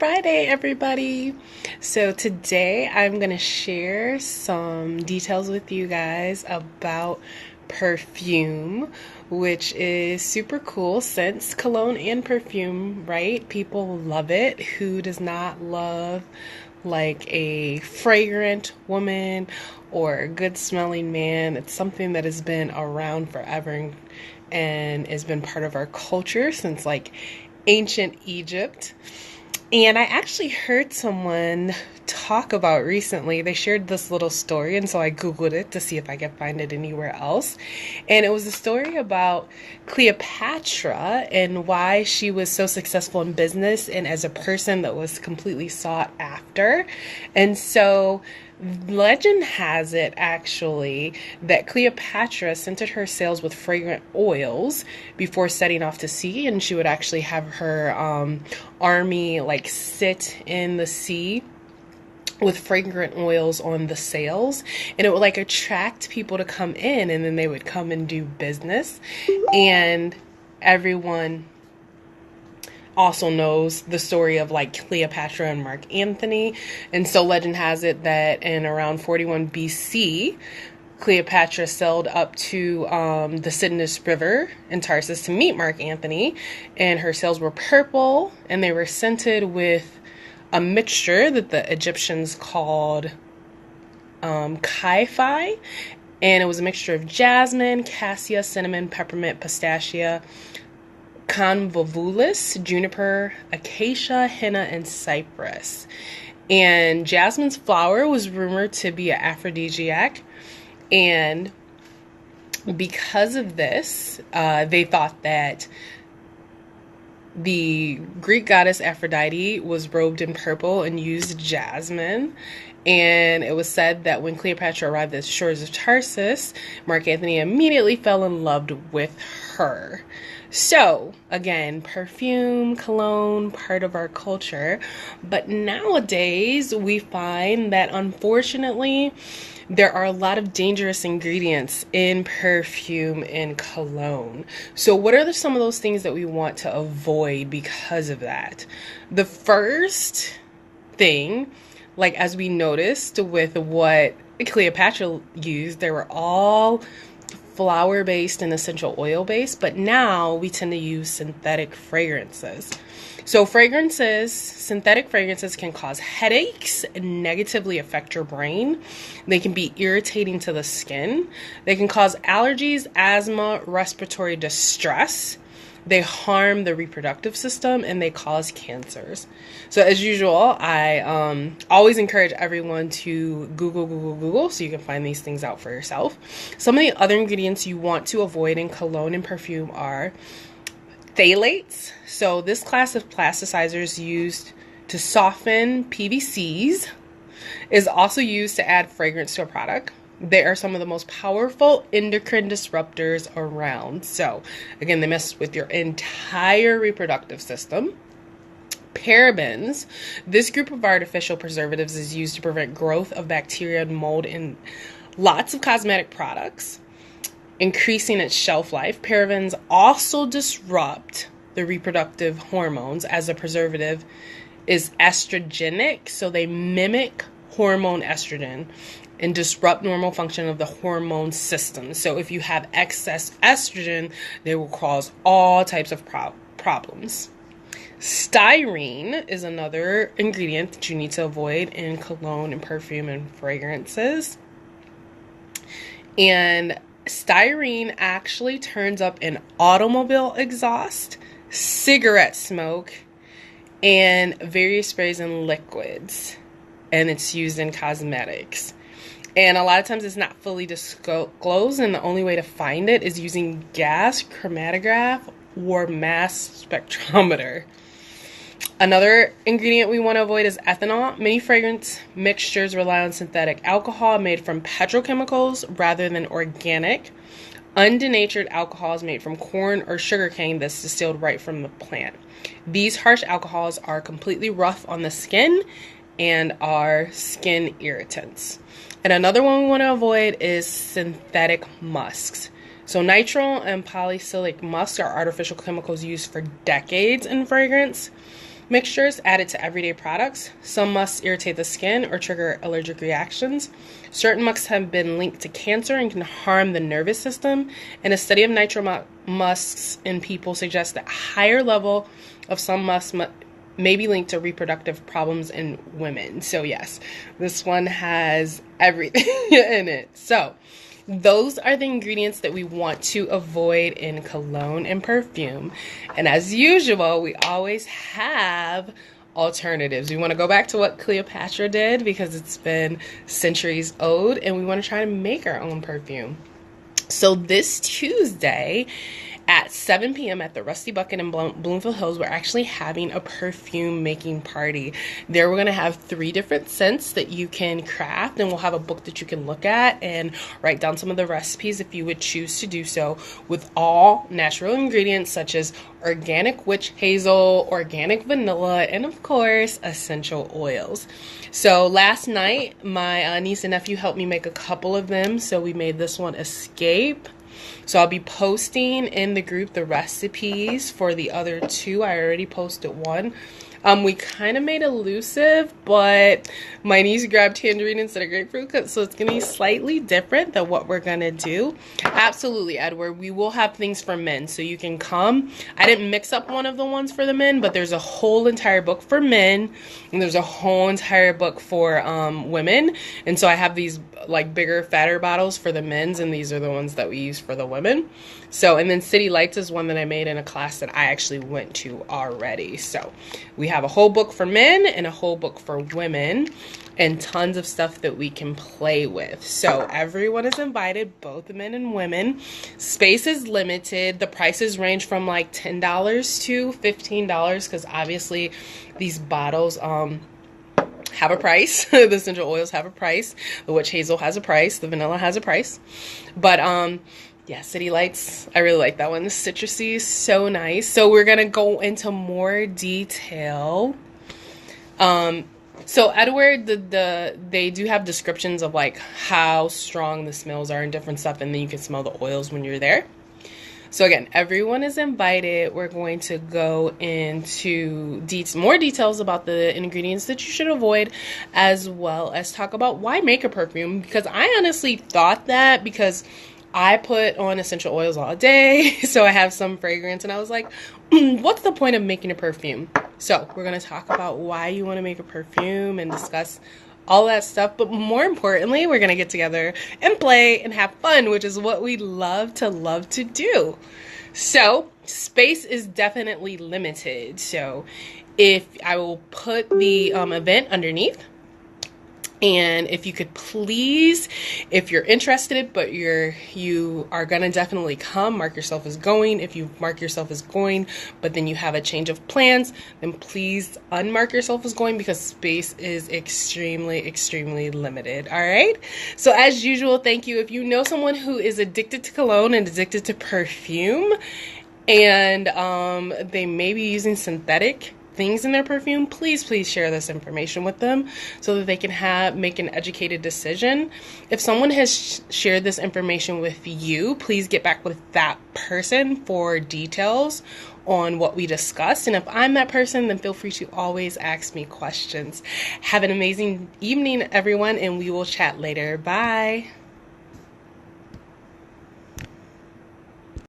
Friday, everybody. So today I'm going to share some details with you guys about perfume, which is super cool since cologne and perfume, right? People love it. Who does not love like a fragrant woman or a good smelling man? It's something that has been around forever and has been part of our culture since like ancient Egypt. And I actually heard someone talk about recently, they shared this little story, and so I Googled it to see if I could find it anywhere else. And it was a story about Cleopatra and why she was so successful in business and as a person that was completely sought after. And so legend has it actually that Cleopatra scented her sails with fragrant oils before setting off to sea, and she would actually have her army like sit in the sea with fragrant oils on the sails, and it would like attract people to come in, and then they would come and do business. And everyone also knows the story of like Cleopatra and Mark Antony. And so legend has it that in around 41 BC, Cleopatra sailed up to the Cydnus River in Tarsus to meet Mark Antony, and her sails were purple and they were scented with a mixture that the Egyptians called kai-fi, and it was a mixture of jasmine, cassia, cinnamon, peppermint, pistachia, convolvulus, juniper, acacia, henna, and cypress. And jasmine's flower was rumored to be an aphrodisiac, and because of this, they thought that the Greek goddess Aphrodite was robed in purple and used jasmine. And it was said that when Cleopatra arrived at the shores of Tarsus, Mark Antony immediately fell in love with her. So, again, perfume, cologne, part of our culture. But nowadays, we find that unfortunately, there are a lot of dangerous ingredients in perfume and cologne. So what are some of those things that we want to avoid because of that? The first thing, like as we noticed with what Cleopatra used, they were all flower-based and essential oil-based, but now we tend to use synthetic fragrances. So synthetic fragrances can cause headaches and negatively affect your brain. They can be irritating to the skin. They can cause allergies, asthma, respiratory distress. They harm the reproductive system, and they cause cancers. So as usual, I always encourage everyone to Google so you can find these things out for yourself. Some of the other ingredients you want to avoid in cologne and perfume are phthalates. So this class of plasticizers used to soften PVCs is also used to add fragrance to a product. They are some of the most powerful endocrine disruptors around. So again, they mess with your entire reproductive system. Parabens. This group of artificial preservatives is used to prevent growth of bacteria and mold in lots of cosmetic products, increasing its shelf life. Parabens also disrupt the reproductive hormones, as a preservative is estrogenic, so they mimic hormone estrogen and disrupt normal function of the hormone system. So if you have excess estrogen, they will cause all types of problems. Styrene is another ingredient that you need to avoid in cologne and perfume and fragrances. And styrene actually turns up in automobile exhaust, cigarette smoke, and various sprays and liquids. And it's used in cosmetics. And a lot of times it's not fully disclosed, and the only way to find it is using gas chromatograph or mass spectrometer. Another ingredient we want to avoid is ethanol. Many fragrance mixtures rely on synthetic alcohol made from petrochemicals rather than organic, undenatured alcohols made from corn or sugarcane that's distilled right from the plant. These harsh alcohols are completely rough on the skin and are skin irritants. And another one we want to avoid is synthetic musks. So nitrile and polycylic musk are artificial chemicals used for decades in fragrance mixtures added to everyday products. Some musks irritate the skin or trigger allergic reactions. Certain musks have been linked to cancer and can harm the nervous system. And a study of nitro musks in people suggests that higher level of some musks may be linked to reproductive problems in women. So yes, this one has everything in it. So those are the ingredients that we want to avoid in cologne and perfume. And as usual, we always have alternatives. We want to go back to what Cleopatra did because it's been centuries old, and we want to try to make our own perfume. So this Tuesday at 7 p.m. at the Rusty Bucket in Bloomfield Hills, we're actually having a perfume making party. There we're going to have 3 different scents that you can craft, and we'll have a book that you can look at and write down some of the recipes if you would choose to do so, with all natural ingredients such as organic witch hazel, organic vanilla, and of course essential oils. So last night my niece and nephew helped me make a couple of them, so we made this one Escape. So I'll be posting in the group the recipes for the other 2. I already posted one. We kind of made elusive, but my niece grabbed tangerine instead of grapefruit, so it's going to be slightly different than what we're going to do. Absolutely, Edward. We will have things for men, so you can come. I didn't mix up one of the ones for the men, but there's a whole entire book for men, and there's a whole entire book for women. And so I have these like bigger, fatter bottles for the men's, and these are the ones that we use for the women. So, and then City Lights is one that I made in a class that I actually went to already. So we have a whole book for men and a whole book for women, and tons of stuff that we can play with. So everyone is invited, both men and women. Space is limited. The prices range from like $10 to $15, because obviously these bottles have a price. The essential oils have a price. The witch hazel has a price. The vanilla has a price. But yeah, City Lights, I really like that one. The citrusy is so nice. So we're gonna go into more detail. So Edward, they do have descriptions of like how strong the smells are and different stuff, and then you can smell the oils when you're there. So again, everyone is invited. We're going to go into more details about the ingredients that you should avoid, as well as talk about why make a perfume, because I honestly thought that because I put on essential oils all day, so I have some fragrance, and I was like, what's the point of making a perfume? So we're going to talk about why you want to make a perfume and discuss all that stuff, but more importantly, we're going to get together and play and have fun, which is what we love to do. So space is definitely limited, so if I will put the event underneath. And if you could please, if you're interested, but you are gonna definitely come, mark yourself as going. If you mark yourself as going, but then you have a change of plans, then please unmark yourself as going, because space is extremely limited. All right. So as usual, thank you. If you know someone who is addicted to cologne and addicted to perfume, and they may be using synthetic things in their perfume, please share this information with them so that they can make an educated decision. If someone has shared this information with you, please get back with that person for details on what we discussed. And if I'm that person, then feel free to always ask me questions. Have an amazing evening, everyone, and we will chat later. Bye.